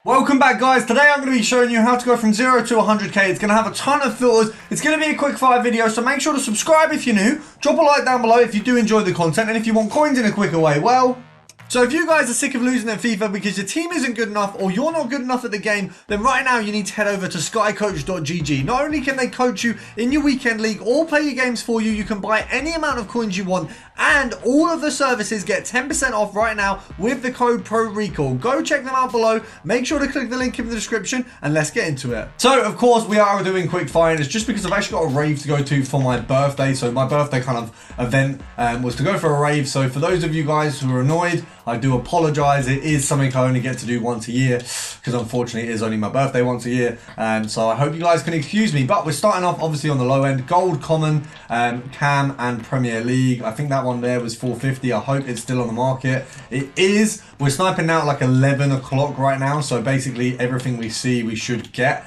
Welcome back, guys. Today I'm going to be showing you how to go from 0 to 100k. It's going to have a ton of filters. It's going to be a quick fire video, so make sure to subscribe if you're new. Drop a like down below if you do enjoy the content, and if you want coins in a quicker way, well... So if you guys are sick of losing at FIFA because your team isn't good enough or you're not good enough at the game, then right now you need to head over to skycoach.gg. Not only can they coach you in your weekend league or play your games for you, you can buy any amount of coins you want, and all of the services get 10% off right now with the code PRORECALL. Go check them out below. Make sure to click the link in the description and let's get into it. So of course we are doing quick fire, and it's just because I've actually got a rave to go to for my birthday. So my birthday kind of event was to go for a rave. So for those of you guys who are annoyed, I do apologize. It is something I only get to do once a year because unfortunately it is only my birthday once a year. So I hope you guys can excuse me, but we're starting off obviously on the low end. Gold, common, cam and Premier League. I think that one there was 450. I hope it's still on the market. It is. We're sniping now at like 11 o'clock right now. So basically everything we see we should get.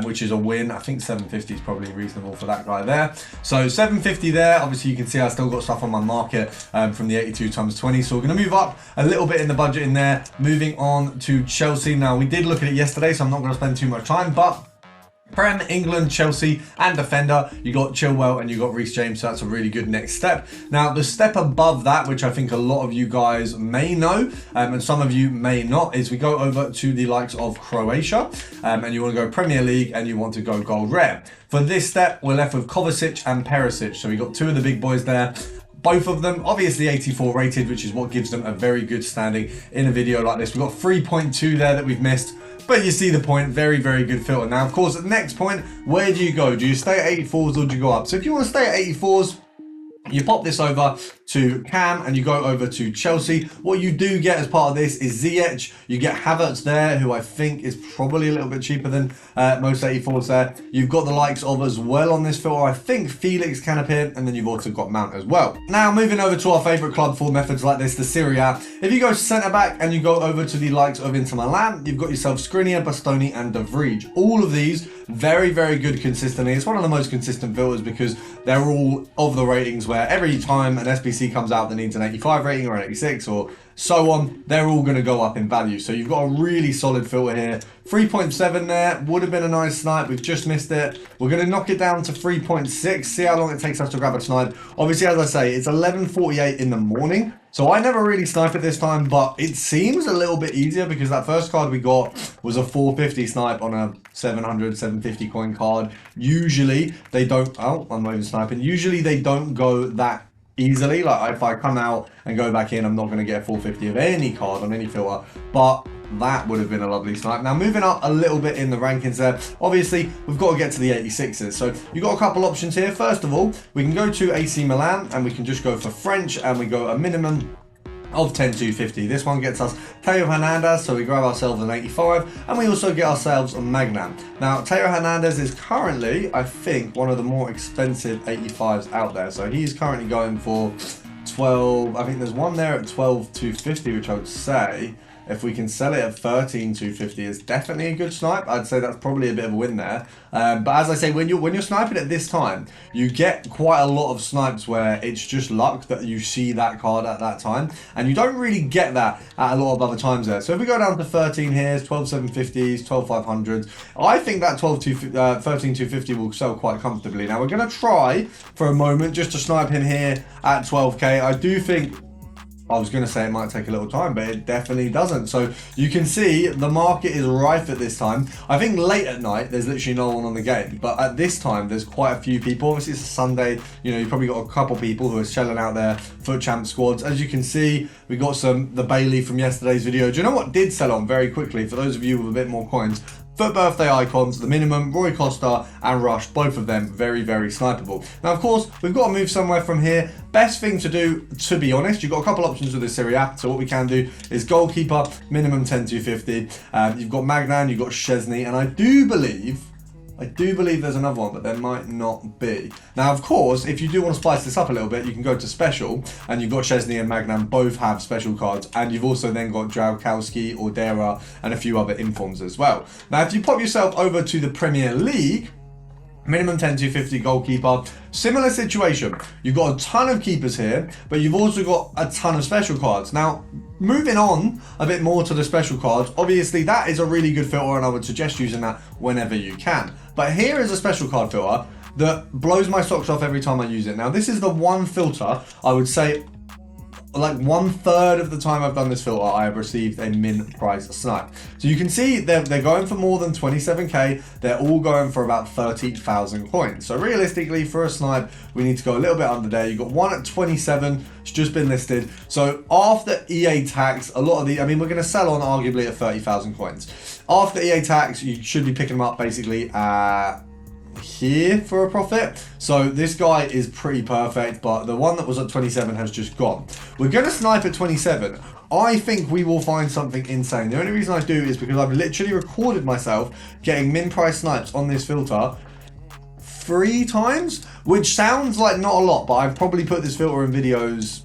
Which is a win. I think 750 is probably reasonable for that guy there. So 750 there. Obviously you can see I still got stuff on my market from the 82 times 20. So we're going to move up a little bit in the budget in there. Moving on to Chelsea. Now we did look at it yesterday, so I'm not going to spend too much time, but Prem, England, Chelsea, and defender, you got Chilwell and you got Reece James, so that's a really good next step. Now, the step above that, which I think a lot of you guys may know, and some of you may not, is we go over to the likes of Croatia, and you want to go Premier League and you want to go gold rare. For this step, we're left with Kovacic and Perisic, so we got two of the big boys there. Both of them obviously 84 rated, which is what gives them a very good standing in a video like this. We've got 3.2 there that we've missed, but you see the point. Very, very good filter. Now, of course, at the next point, where do you go? Do you stay at 84s or do you go up? So if you want to stay at 84s, you pop this over to Cam and you go over to Chelsea. What you do get as part of this is Ziyech. You get Havertz there, who I think is probably a little bit cheaper than most 84s there. You've got the likes of as well on this filter. I think Felix can appear, and then you've also got Mount as well. Now, moving over to our favourite club for methods like this, the Serie A. If you go centre-back and you go over to the likes of Inter Milan, you've got yourself Skriniar, Bastoni and De Vrij. All of these, very, very good consistently. It's one of the most consistent filters because they're all of the ratings where every time an SBC comes out that needs an 85 rating or an 86 or so on, they're all going to go up in value. So you've got a really solid filter here. 3.7 there would have been a nice snipe. We've just missed it. We're going to knock it down to 3.6. See how long it takes us to grab a snipe. Obviously, as I say, it's 11:48 in the morning. So I never really snipe at this time, but it seems a little bit easier because that first card we got was a 450 snipe on a 700, 750 coin card. Usually they don't, oh, I'm not even sniping. Usually they don't go that easily. Like if I come out and go back in, I'm not going to get 450 of any card on any filter, but that would have been a lovely snipe. Now moving up a little bit in the rankings there, obviously we've got to get to the 86s. So you've got a couple options here. First of all, we can go to AC Milan and we can just go for French and we go a minimum of 10,250. This one gets us Teo Hernandez, so we grab ourselves an 85, and we also get ourselves a Magnan. Now, Teo Hernandez is currently, I think, one of the more expensive 85s out there. So he's currently going for 12, I think there's one there at 12,250, which I would say, if we can sell it at 13,250, is definitely a good snipe. I'd say that's probably a bit of a win there. But as I say, when you're sniping at this time, you get quite a lot of snipes where it's just luck that you see that card at that time, and you don't really get that at a lot of other times there. So if we go down to 13 here, 12,750s, 12,500s, I think that 13,250 will sell quite comfortably. Now we're going to try for a moment just to snipe him here at 12k. I do think, I was going to say it might take a little time, but it definitely doesn't. So you can see the market is rife at this time. I think late at night, there's literally no one on the game. But at this time, there's quite a few people. Obviously, it's a Sunday. You know, you've probably got a couple people who are shelling out their FUT Champ squads. As you can see, we got the Bailey from yesterday's video. Do you know what did sell on very quickly? For those of you with a bit more coins, FUT birthday icons, the minimum, Roy Costa and Rush, both of them very, very snipeable. Now, of course, we've got to move somewhere from here. Best thing to do, to be honest, you've got a couple options with this Serie A. So what we can do is Goalkeeper, minimum 10,250. You've got Magnan, you've got Szczesny, and I do believe there's another one, but there might not be. Now, of course, if you do want to spice this up a little bit, you can go to special, and you've got Szczesny and Magnan both have special cards, and you've also then got Jalkowski, Ordera, and a few other informs as well. Now, if you pop yourself over to the Premier League, Minimum 10, 250 goalkeeper. Similar situation. You've got a ton of keepers here, but you've also got a ton of special cards. Now, moving on a bit more to the special cards, obviously that is a really good filter and I would suggest using that whenever you can. But here is a special card filter that blows my socks off every time I use it. Now, this is the one filter I would say like 1/3 of the time I've done this filter, I have received a min price snipe. So you can see they're going for more than 27k. They're all going for about 30,000 coins. So realistically, for a snipe, we need to go a little bit under there. You've got one at 27. It's just been listed. So after EA tax, a lot of the, I mean, we're going to sell on arguably at 30,000 coins. After EA tax, you should be picking them up basically here for a profit. So this guy is pretty perfect, but the one that was at 27 has just gone. We're going to snipe at 27. I think we will find something insane. The only reason I do is because I've literally recorded myself getting min price snipes on this filter 3 times, which sounds like not a lot, but I've probably put this filter in videos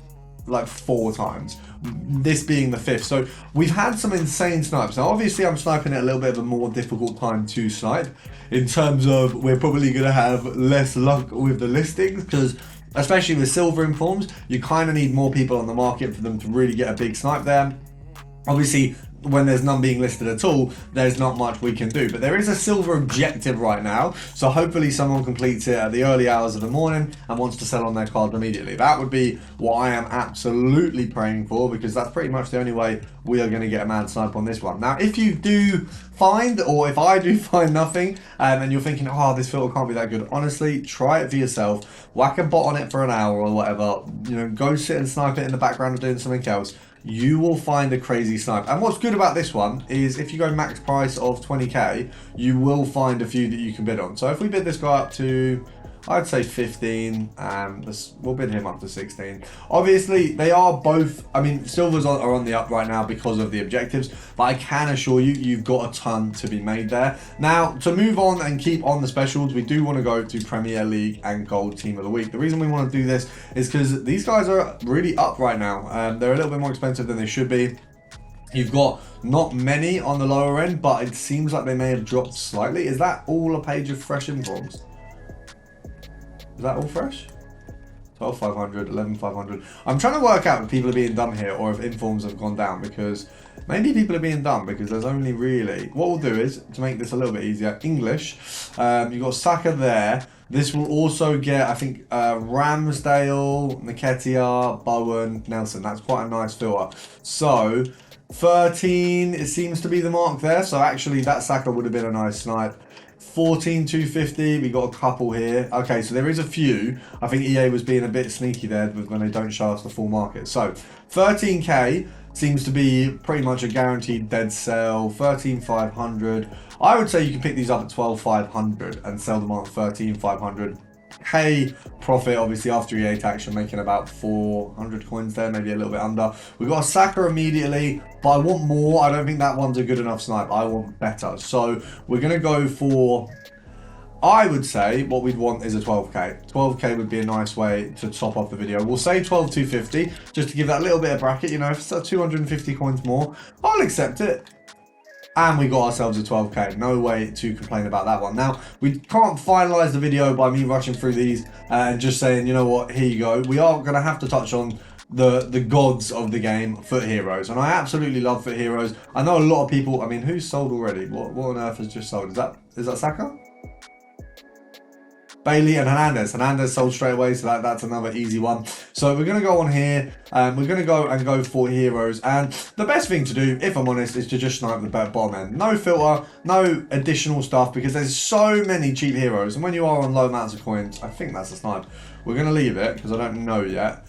like 4 times, this being the 5th. So we've had some insane snipes. Now obviously I'm sniping at a little bit of a more difficult time to snipe, in terms of we're probably going to have less luck with the listings, because especially with silver informs, you kind of need more people on the market for them to really get a big snipe there. Obviously, when there's none being listed at all, there's not much we can do. But there is a silver objective right now, so hopefully someone completes it at the early hours of the morning and wants to sell on their cards immediately. That would be what I am absolutely praying for, because that's pretty much the only way we are going to get a mad snipe on this one. Now, if you do find, or if I do find nothing, and you're thinking, oh, this filter can't be that good, honestly, try it for yourself. Whack a bot on it for an hour or whatever. You know, go sit and snipe it in the background of doing something else. You will find a crazy snipe. And what's good about this one is if you go max price of 20k, you will find a few that you can bid on. So if we bid this guy up to, I'd say 15, we'll bid him up to 16. Obviously, they are both, I mean, silvers are on the up right now because of the objectives, but I can assure you, you've got a ton to be made there. Now, to move on and keep on the specials, we do want to go to Premier League and Gold Team of the Week. The reason we want to do this is because these guys are really up right now. They're a little bit more expensive than they should be. You've got not many on the lower end, but it seems like they may have dropped slightly. Is that all a page of fresh informs? Is that all fresh? 12,500, 11,500. I'm trying to work out if people are being dumb here or if informs have gone down, because maybe people are being dumb because there's only really... What we'll do is, to make this a little bit easier, English. You've got Saka there. This will also get, I think, Ramsdale, Nketiah, Bowen, Nelson. That's quite a nice filter. So, 13, it seems to be the mark there. So actually, that Saka would have been a nice snipe. 14,250, we got a couple here. Okay, so there is a few. I think EA was being a bit sneaky there when they don't show us the full market. So 13k seems to be pretty much a guaranteed dead sell. 13,500. I would say you can pick these up at 12,500 and sell them on 13,500. Hey, profit obviously after EA tax, you're making about 400 coins there, maybe a little bit under. We've got a Saka immediately, but I want more. I don't think that one's a good enough snipe. I want better. So we're going to go for, I would say what we'd want is a 12k. 12k would be a nice way to top off the video. We'll say 12,250 just to give that little bit of bracket. You know, if it's 250 coins more, I'll accept it. And we got ourselves a 12k. No way to complain about that one. Now, we can't finalize the video by me rushing through these and just saying, you know what, here you go. We are going to have to touch on the gods of the game, Foot Heroes. And I absolutely love Foot Heroes. I know a lot of people, I mean, who's sold already? What on earth has just sold? Is that Saka? Bailey and Hernandez. Hernandez sold straight away, so that's another easy one. So we're going to go on here. We're going to go for heroes. And the best thing to do, if I'm honest, is to just snipe the bottom end. No filter, no additional stuff, because there's so many cheap heroes. And when you are on low amounts of coins, I think that's a snipe. We're going to leave it, because I don't know yet.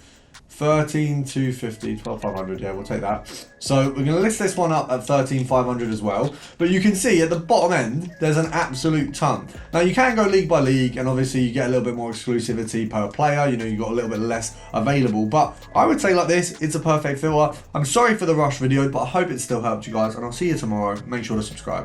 13,250, 12,500, yeah, we'll take that. So we're going to list this one up at 13,500 as well. But you can see at the bottom end, there's an absolute ton. Now you can go league by league, and obviously you get a little bit more exclusivity per player. You know, you've got a little bit less available. But I would say like this, it's a perfect filter. I'm sorry for the rush video, but I hope it still helped you guys. And I'll see you tomorrow. Make sure to subscribe.